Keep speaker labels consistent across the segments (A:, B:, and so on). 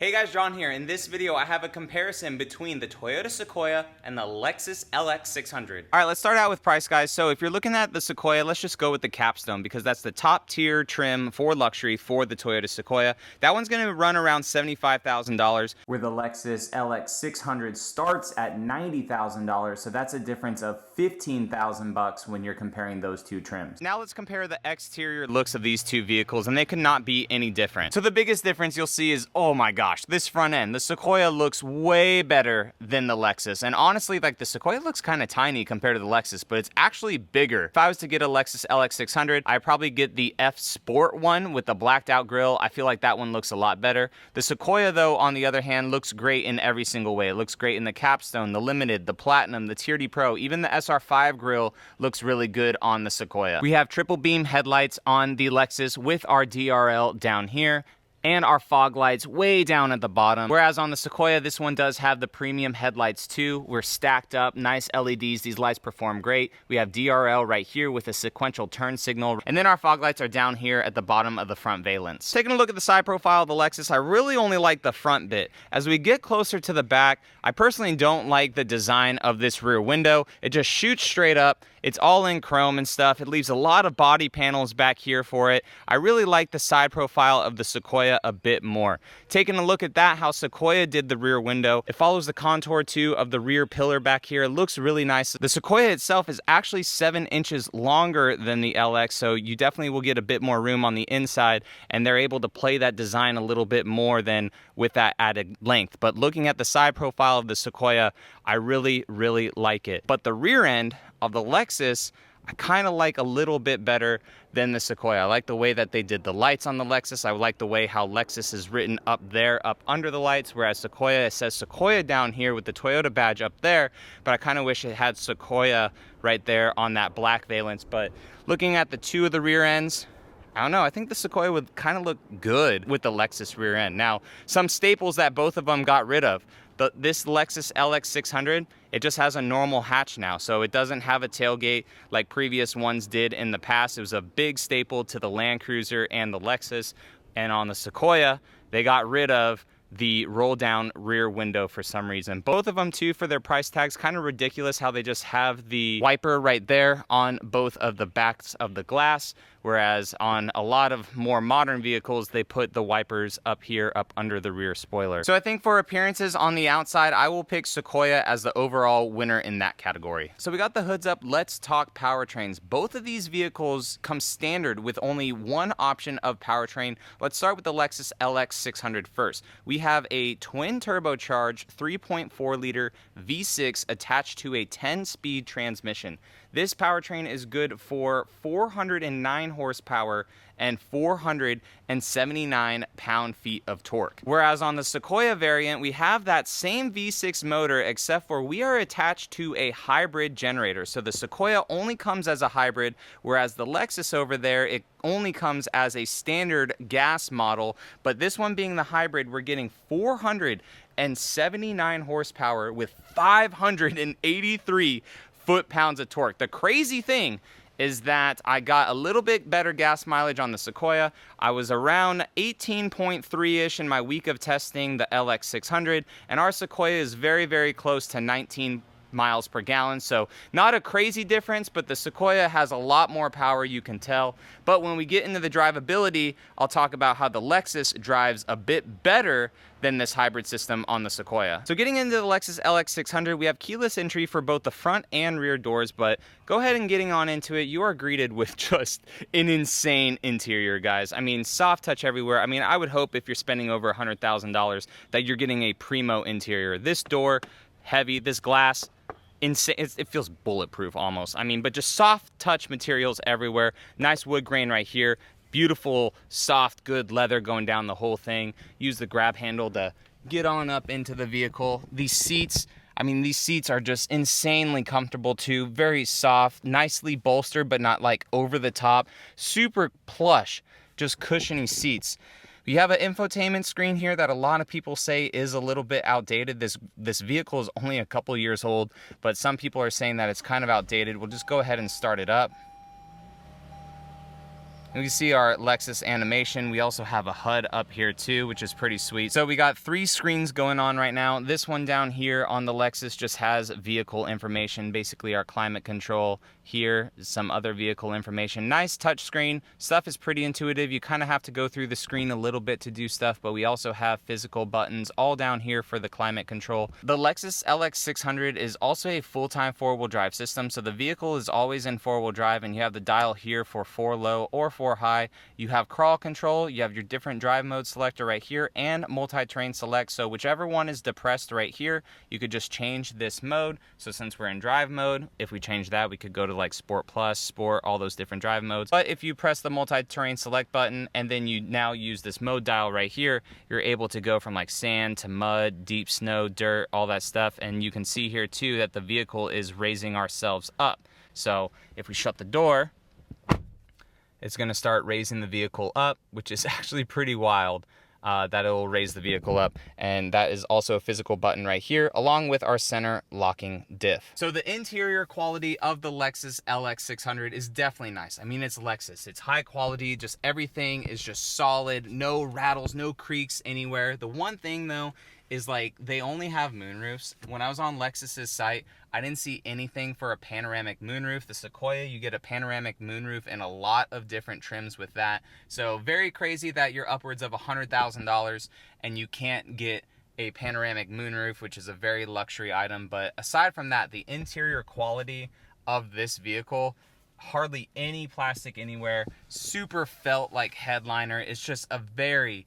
A: Hey guys, John here. In this video, I have a comparison between the Toyota Sequoia and the Lexus LX600. All right, let's start out with price, guys. So if you're looking at the Sequoia, let's just go with the capstone because that's the top tier trim for luxury for the Toyota Sequoia. That one's gonna run around $75,000, where the Lexus LX600 starts at $90,000. So that's a difference of $15,000 when you're comparing those two trims. Now let's compare the exterior looks of these two vehicles, and they could not be any different. So the biggest difference you'll see is, oh my gosh, this front end, the Sequoia looks way better than the Lexus. And honestly, like, the Sequoia looks kind of tiny compared to the Lexus, but it's actually bigger. If I was to get a Lexus LX600, I'd probably get the F Sport one with the blacked out grille. I feel like that one looks a lot better. The Sequoia, though, on the other hand, looks great in every single way. It looks great in the capstone, the limited, the platinum, the Tier D Pro. Even the SR5 grille looks really good on the Sequoia. We have triple beam headlights on the Lexus with our DRL down here, and our fog lights way down at the bottom. Whereas on the Sequoia, this one does have the premium headlights too. We're stacked up, nice LEDs. These lights perform great. We have DRL right here with a sequential turn signal. And then our fog lights are down here at the bottom of the front valence. Taking a look at the side profile of the Lexus, I really only like the front bit. As we get closer to the back, I personally don't like the design of this rear window. It just shoots straight up. It's all in chrome and stuff. It leaves a lot of body panels back here for it. I really like the side profile of the Sequoia a bit more. Taking a look at that, how Sequoia did the rear window, it follows the contour too of the rear pillar back here. It looks really nice. The Sequoia itself is actually 7 inches longer than the LX, so you definitely will get a bit more room on the inside, and they're able to play that design a little bit more than with that added length. But looking at the side profile of the Sequoia, I really like it. But the rear end of the Lexus, I kind of like a little bit better than the Sequoia. I like the way that they did the lights on the Lexus. I like the way how Lexus is written up there, up under the lights, whereas Sequoia, it says Sequoia down here with the Toyota badge up there, but I kind of wish it had Sequoia right there on that black valence. But looking at the two of the rear ends, I don't know, I think the Sequoia would kind of look good with the Lexus rear end. Now, some staples that both of them got rid of. This Lexus LX600, it just has a normal hatch now, so it doesn't have a tailgate like previous ones did in the past. It was a big staple to the Land Cruiser and the Lexus. And on the Sequoia, they got rid of the roll down rear window for some reason. Both of them too, for their price tags, kind of ridiculous how they just have the wiper right there on both of the backs of the glass, whereas on a lot of more modern vehicles, they put the wipers up here, up under the rear spoiler. So I think for appearances on the outside, I will pick Sequoia as the overall winner in that category. So we got the hoods up, let's talk powertrains. Both of these vehicles come standard with only one option of powertrain. Let's start with the Lexus LX600 first. We have a twin turbocharged 3.4 liter V6 attached to a 10-speed transmission. This powertrain is good for 409 horsepower and 479 pound-feet of torque. Whereas on the Sequoia variant, we have that same V6 motor, except for we are attached to a hybrid generator. So the Sequoia only comes as a hybrid, whereas the Lexus over there, it only comes as a standard gas model. But this one being the hybrid, we're getting 479 horsepower with 583 foot-pounds of torque. The crazy thing is that I got a little bit better gas mileage on the Sequoia. I was around 18.3-ish in my week of testing the LX600, and our Sequoia is very close to 19 miles per gallon, so not a crazy difference, but the Sequoia has a lot more power, you can tell. But when we get into the drivability, I'll talk about how the Lexus drives a bit better than this hybrid system on the Sequoia. So getting into the Lexus LX600, we have keyless entry for both the front and rear doors, but go ahead and getting on into it, you are greeted with just an insane interior, guys. I mean, soft touch everywhere. I mean, I would hope if you're spending over $100,000 that you're getting a primo interior. This door, heavy, this glass, insane. It feels bulletproof almost. I mean, but just soft touch materials everywhere. Nice wood grain right here. Beautiful, soft, good leather going down the whole thing. Use the grab handle to get on up into the vehicle. These seats, I mean, these seats are just insanely comfortable too. Very soft, nicely bolstered, but not like over the top. Super plush, just cushiony seats. We have an infotainment screen here that a lot of people say is a little bit outdated. This vehicle is only a couple years old, but some people are saying that it's kind of outdated. We'll just go ahead and start it up. And we see our Lexus animation. We also have a HUD up here too, which is pretty sweet. So we got 3 screens going on right now. This one down here on the Lexus just has vehicle information, basically our climate control. Here is some other vehicle information. Nice touch screen. Stuff is pretty intuitive. You kind of have to go through the screen a little bit to do stuff, but we also have physical buttons all down here for the climate control. The Lexus LX600 is also a full-time 4-wheel drive system, so the vehicle is always in 4-wheel drive, and you have the dial here for 4 low or 4 high. You have crawl control, you have your different drive mode selector right here, and multi-train select. So whichever one is depressed right here, you could just change this mode. So since we're in drive mode, if we change that, we could go to like Sport Plus, Sport, all those different drive modes. But if you press the multi-terrain select button and then you now use this mode dial right here, you're able to go from like sand to mud, deep snow, dirt, all that stuff. And you can see here too that the vehicle is raising ourselves up. So if we shut the door, it's going to start raising the vehicle up, which is actually pretty wild. That it will raise the vehicle up, and that is also a physical button right here, along with our center locking diff. So the interior quality of the Lexus LX600 is definitely nice. I mean, it's Lexus, it's high quality, just everything is just solid, no rattles, no creaks anywhere. The one thing though is like they only have moonroofs. When I was on Lexus's site, I didn't see anything for a panoramic moonroof. The Sequoia, you get a panoramic moonroof and a lot of different trims with that. So very crazy that you're upwards of $100,000 and you can't get a panoramic moonroof, which is a very luxury item. But aside from that, the interior quality of this vehicle, hardly any plastic anywhere, super felt like headliner. It's just a very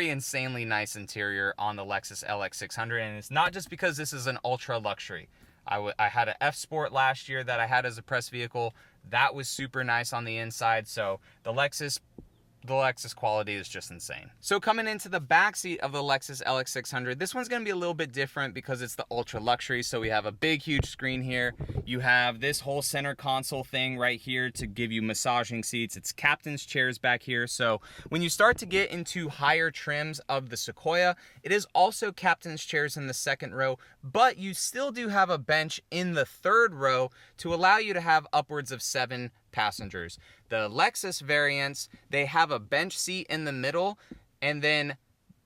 A: insanely nice interior on the Lexus LX600, and it's not just because this is an ultra luxury. I had an F Sport last year that I had as a press vehicle. That was super nice on the inside, so the Lexus quality is just insane. So coming into the backseat of the Lexus LX600, this one's gonna be a little bit different because it's the ultra luxury. So we have a big, huge screen here. You have this whole center console thing right here to give you massaging seats. It's captain's chairs back here. So when you start to get into higher trims of the Sequoia, it is also captain's chairs in the second row, but you still do have a bench in the third row to allow you to have upwards of 7 passengers. The Lexus variants, they have a bench seat in the middle and then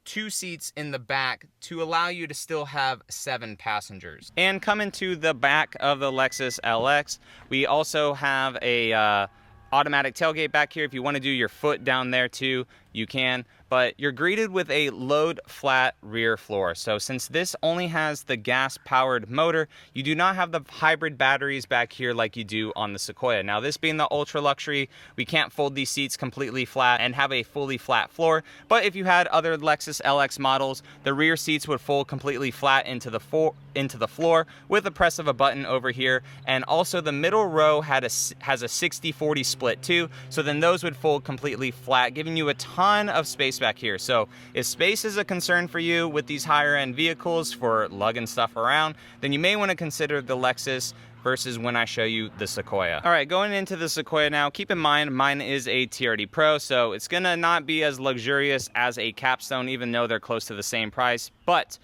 A: 2 seats in the back to allow you to still have 7 passengers. And coming to the back of the Lexus LX, we also have a automatic tailgate back here. If you want to do your foot down there too, you can, but you're greeted with a load flat rear floor. So since this only has the gas powered motor, you do not have the hybrid batteries back here like you do on the Sequoia. Now this being the ultra luxury, we can't fold these seats completely flat and have a fully flat floor, but if you had other Lexus LX models, the rear seats would fold completely flat into the floor with the press of a button over here. And also the middle row has a 60-40 split too, so then those would fold completely flat, giving you a ton of space back here. So if space is a concern for you with these higher end vehicles for lugging stuff around, then you may want to consider the Lexus versus when I show you the Sequoia. All right, going into the Sequoia now, keep in mind mine is a TRD Pro, so it's gonna not be as luxurious as a Capstone, even though they're close to the same price, but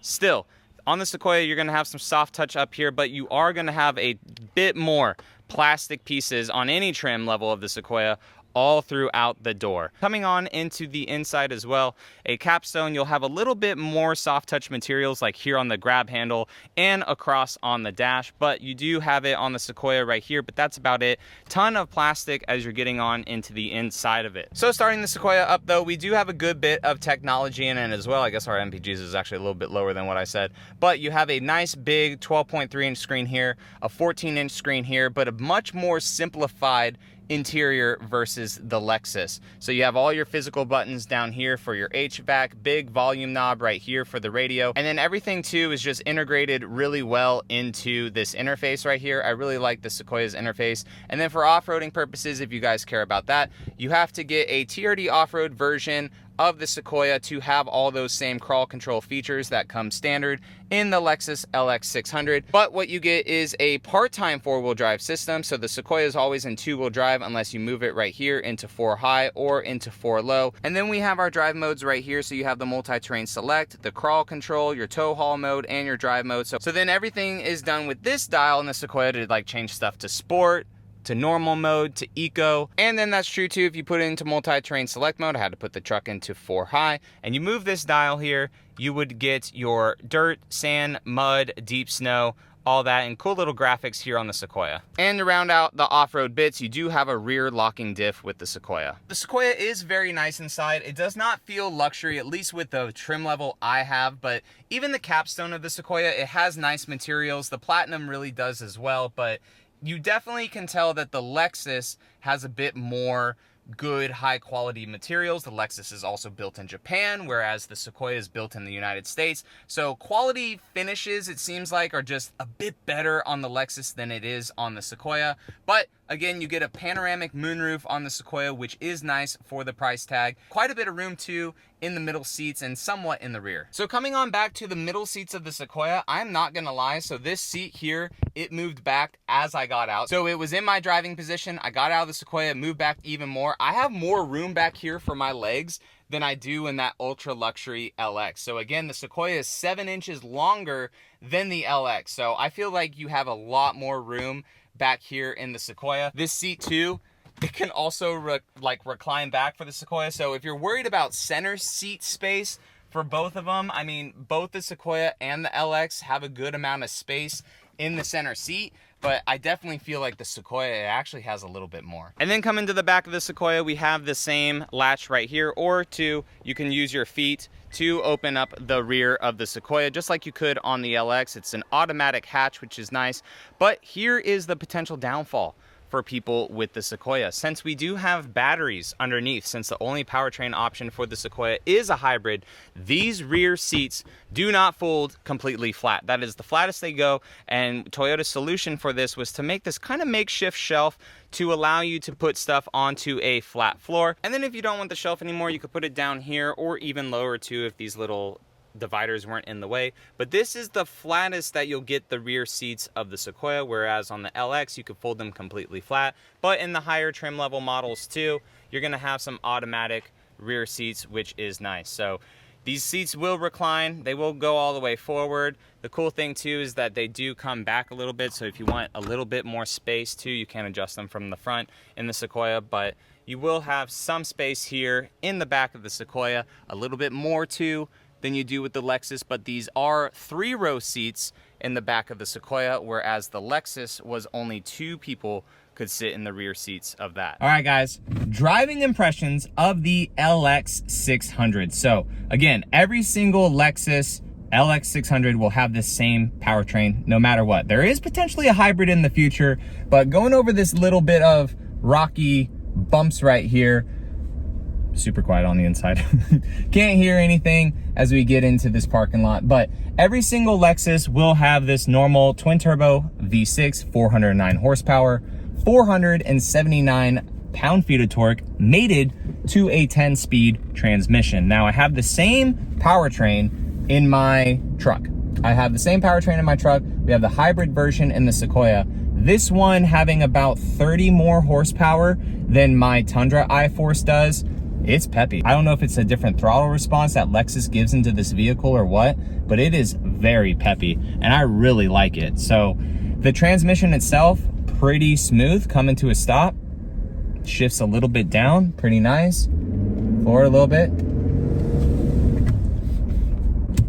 A: still, on the Sequoia, you're gonna have some soft touch up here, but you are gonna have a bit more plastic pieces on any trim level of the Sequoia all throughout the door. Coming on into the inside as well, a Capstone, you'll have a little bit more soft touch materials like here on the grab handle and across on the dash, but you do have it on the Sequoia right here, but that's about it. Ton of plastic as you're getting on into the inside of it. So starting the Sequoia up though, we do have a good bit of technology in it as well. I guess our MPGs is actually a little bit lower than what I said, but you have a nice big 12.3 inch screen here, a 14 inch screen here, but a much more simplified interior versus the Lexus. So you have all your physical buttons down here for your HVAC, big volume knob right here for the radio, and then everything too is just integrated really well into this interface right here. I really like the Sequoia's interface. And then for off-roading purposes, if you guys care about that, you have to get a TRD off-road version of the Sequoia to have all those same crawl control features that come standard in the Lexus LX600. But what you get is a part-time 4-wheel drive system. So the Sequoia is always in 2-wheel drive unless you move it right here into 4 high or into 4 low. And then we have our drive modes right here. So you have the multi-terrain select, the crawl control, your tow haul mode, and your drive mode. So then everything is done with this dial in the Sequoia to like change stuff to sport, to normal mode, to eco. And then that's true too if you put it into multi-terrain select mode. I had to put the truck into 4 high. And you move this dial here, you would get your dirt, sand, mud, deep snow, all that, and cool little graphics here on the Sequoia. And to round out the off-road bits, you do have a rear locking diff with the Sequoia. The Sequoia is very nice inside. It does not feel luxury, at least with the trim level I have, but even the capstone of the Sequoia, it has nice materials. The Platinum really does as well, but you definitely can tell that the Lexus has a bit more good high quality materials. The Lexus is also built in Japan, whereas the Sequoia is built in the United States. So quality finishes, it seems like, are just a bit better on the Lexus than it is on the Sequoia. But again, you get a panoramic moonroof on the Sequoia, which is nice for the price tag. Quite a bit of room too in the middle seats and somewhat in the rear. So coming on back to the middle seats of the Sequoia, I'm not gonna lie, so this seat here, it moved back as I got out. So it was in my driving position, I got out of the Sequoia, moved back even more. I have more room back here for my legs than I do in that ultra luxury LX. So again, the Sequoia is 7 inches longer than the LX. So I feel like you have a lot more room back here in the Sequoia. This seat too, it can also recline back for the Sequoia. So if you're worried about center seat space for both of them, I mean, both the Sequoia and the LX have a good amount of space in the center seat, but I definitely feel like the Sequoia actually has a little bit more. And then coming to the back of the Sequoia, we have the same latch right here, or you can use your feet to open up the rear of the Sequoia, just like you could on the LX. It's an automatic hatch, which is nice, but here is the potential downfall for people with the Sequoia. Since we do have batteries underneath, since the only powertrain option for the Sequoia is a hybrid, these rear seats do not fold completely flat. That is the flattest they go, and Toyota's solution for this was to make this kind of makeshift shelf to allow you to put stuff onto a flat floor. And then if you don't want the shelf anymore, you could put it down here or even lower too if these little dividers weren't in the way. But this is the flattest that you'll get the rear seats of the Sequoia, whereas on the LX you could fold them completely flat. But in the higher trim level models too, you're gonna have some automatic rear seats, which is nice. So these seats will recline, they will go all the way forward. The cool thing too is that they do come back a little bit, so if you want a little bit more space too, you can adjust them from the front in the Sequoia, but you will have some space here in the back of the Sequoia, a little bit more too than you do with the Lexus, but these are 3-row seats in the back of the Sequoia, whereas the Lexus was only 2 people could sit in the rear seats of that. All right, guys, driving impressions of the LX600. So again, every single Lexus LX600 will have the same powertrain no matter what. There is potentially a hybrid in the future, but going over this little bit of rocky bumps right here, super quiet on the inside. Can't hear anything as we get into this parking lot, but every single Lexus will have this normal twin turbo V6, 409 horsepower, 479 pound-feet of torque, mated to a 10-speed transmission. Now I have the same powertrain in my truck. I have the same powertrain in my truck. We have the hybrid version in the Sequoia. This one having about 30 more horsepower than my Tundra iForce does. It's peppy. I don't know if it's a different throttle response that Lexus gives into this vehicle or what, but it is very peppy and I really like it. So the transmission itself, pretty smooth coming to a stop. Shifts a little bit down, pretty nice. Forward a little bit.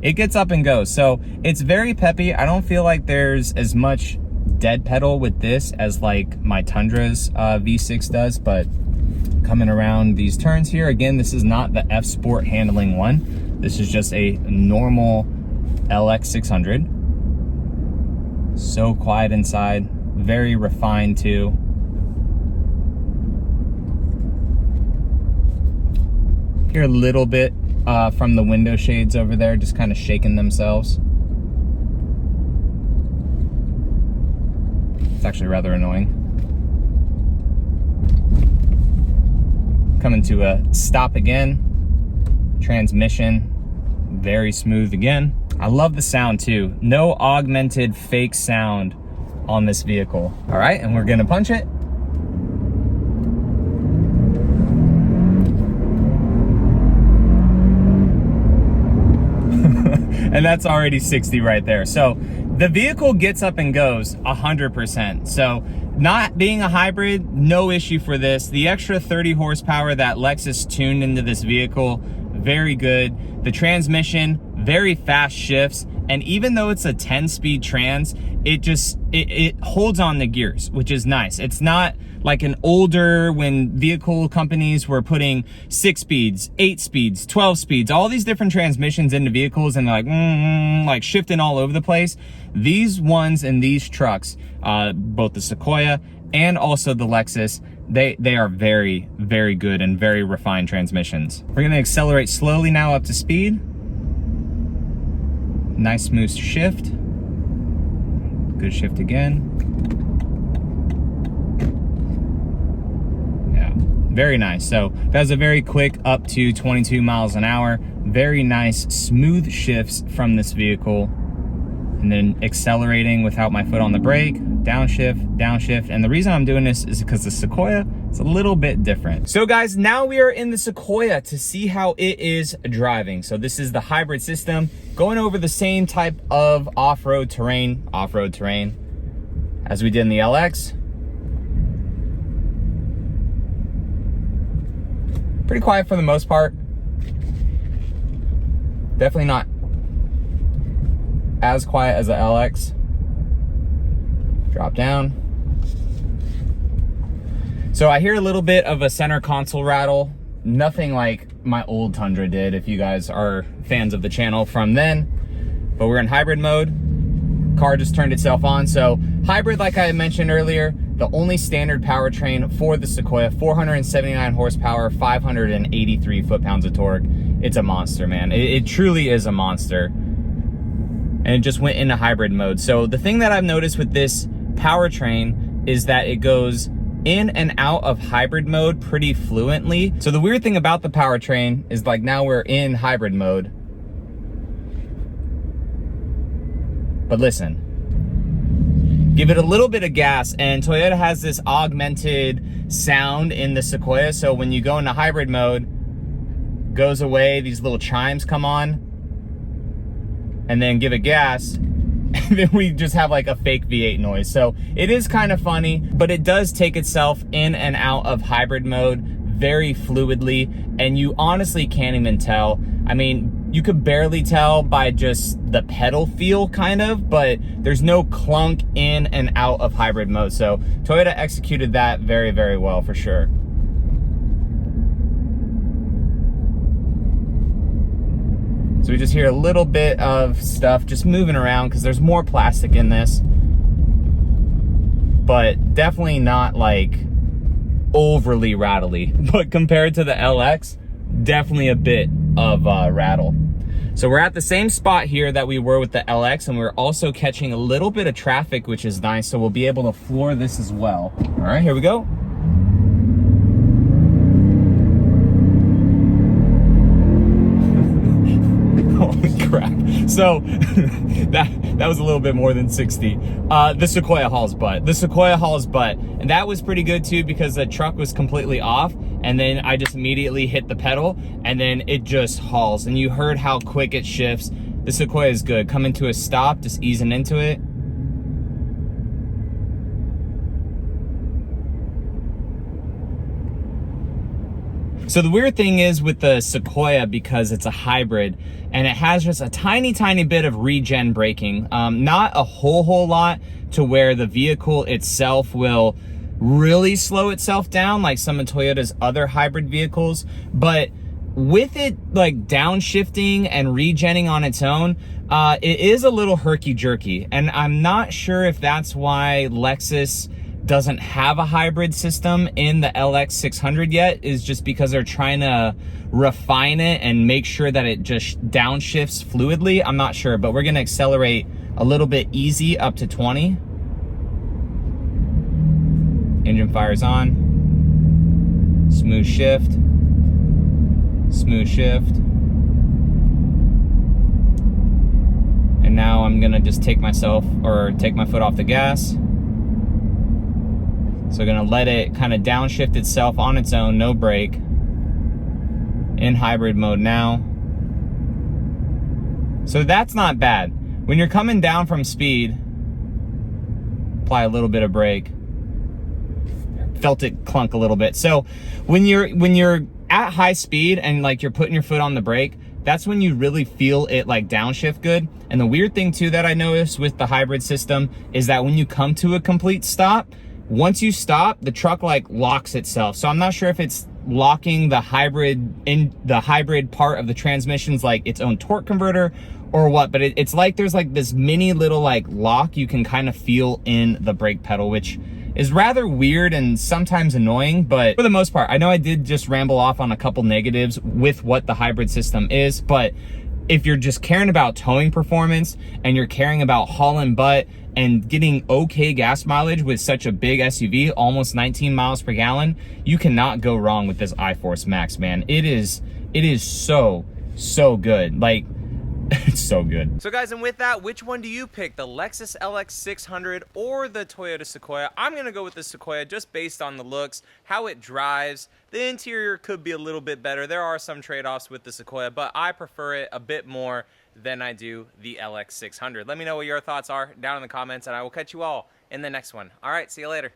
A: It gets up and goes. So it's very peppy. I don't feel like there's as much dead pedal with this as like my Tundra's V6 does, but coming around these turns here, again, this is not the F Sport handling one. This is just a normal LX600. So quiet inside, very refined too. Hear a little bit from the window shades over there, just kind of shaking themselves. It's actually rather annoying. Coming to a stop again. Transmission, very smooth again. I love the sound too. No augmented fake sound on this vehicle. All right, and we're gonna punch it. And that's already 60 right there. So the vehicle gets up and goes 100%. So not being a hybrid, no issue for this. The extra 30 horsepower that Lexus tuned into this vehicle, very good. The transmission, very fast shifts. And even though it's a 10-speed trans, it holds on the gears, which is nice. It's not like an older, when vehicle companies were putting 6 speeds, 8 speeds, 12 speeds, all these different transmissions into vehicles and like shifting all over the place. These ones in these trucks, both the Sequoia and also the Lexus, they are very, very good and very refined transmissions. We're gonna accelerate slowly now up to speed. Nice smooth shift. Good shift again. Yeah, very nice. So that was a very quick up to 22 miles an hour. Very nice smooth shifts from this vehicle. And then accelerating without my foot on the brake, downshift, downshift. And the reason I'm doing this is because the Sequoia is a little bit different. So guys, now we are in the Sequoia to see how it is driving. So this is the hybrid system, going over the same type of off-road terrain as we did in the LX. Pretty quiet for the most part. Definitely not as quiet as the LX. Drop down. So I hear a little bit of a center console rattle. Nothing like my old Tundra did, if you guys are fans of the channel from then. But we're in hybrid mode. Car just turned itself on. So hybrid, like I mentioned earlier, the only standard powertrain for the Sequoia, 479 horsepower, 583 foot-pounds of torque. It's a monster, man. It truly is a monster. And it just went into hybrid mode. So the thing that I've noticed with this powertrain is that it goes in and out of hybrid mode pretty fluently. So the weird thing about the powertrain is, like, now we're in hybrid mode. But listen, give it a little bit of gas, and Toyota has this augmented sound in the Sequoia. So when you go into hybrid mode, goes away, these little chimes come on, and then give it gas, and then we just have like a fake V8 noise. So it is kind of funny, but it does take itself in and out of hybrid mode very fluidly, and you honestly can't even tell. I mean, you could barely tell by just the pedal feel, kind of, but there's no clunk in and out of hybrid mode. So Toyota executed that very, very well for sure. So we just hear a little bit of stuff just moving around because there's more plastic in this. But definitely not like overly rattly. But compared to the LX, definitely a bit of rattle. So we're at the same spot here that we were with the LX, and we're also catching a little bit of traffic, which is nice. So we'll be able to floor this as well. All right, here we go. Holy crap. So that was a little bit more than 60. The Sequoia hauls butt. The Sequoia hauls butt. And that was pretty good too, because the truck was completely off, and then I just immediately hit the pedal, and then it just hauls. And you heard how quick it shifts. The Sequoia is good. Coming to a stop, just easing into it. So the weird thing is with the Sequoia, because it's a hybrid and it has just a tiny, tiny bit of regen braking, not a whole lot to where the vehicle itself will really slow itself down like some of Toyota's other hybrid vehicles. But with it like downshifting and regenning on its own, it is a little herky-jerky. And I'm not sure if that's why Lexus doesn't have a hybrid system in the LX600 yet, is just because they're trying to refine it and make sure that it just downshifts fluidly. I'm not sure, but we're gonna accelerate a little bit easy up to 20. Engine fires on. Smooth shift. Smooth shift. And now I'm gonna just take my foot off the gas. So gonna let it kind of downshift itself on its own, no brake. In hybrid mode now. So that's not bad. When you're coming down from speed, apply a little bit of brake. felt it clunk a little bit. So when you're at high speed and like you're putting your foot on the brake, that's when you really feel it like downshift good. And the weird thing too that I noticed with the hybrid system is that when you come to a complete stop, once you stop, the truck like locks itself. So I'm not sure if it's locking the hybrid part of the transmission's like its own torque converter or what, but it's like there's like this mini little like lock you can kind of feel in the brake pedal, which is rather weird and sometimes annoying. But for the most part, I know I did just ramble off on a couple negatives with what the hybrid system is, but if you're just caring about towing performance and you're caring about hauling butt and getting okay gas mileage with such a big SUV, almost 19 miles per gallon, you cannot go wrong with this iForce Max, man. It is so good. Like, it's so good. So guys, and with that, which one do you pick? The Lexus LX600 or the Toyota Sequoia? I'm gonna go with the Sequoia just based on the looks, how it drives. The interior could be a little bit better. There are some trade-offs with the Sequoia, but I prefer it a bit more than I do the LX600. Let me know what your thoughts are down in the comments, and I will catch you all in the next one. All right, see you later.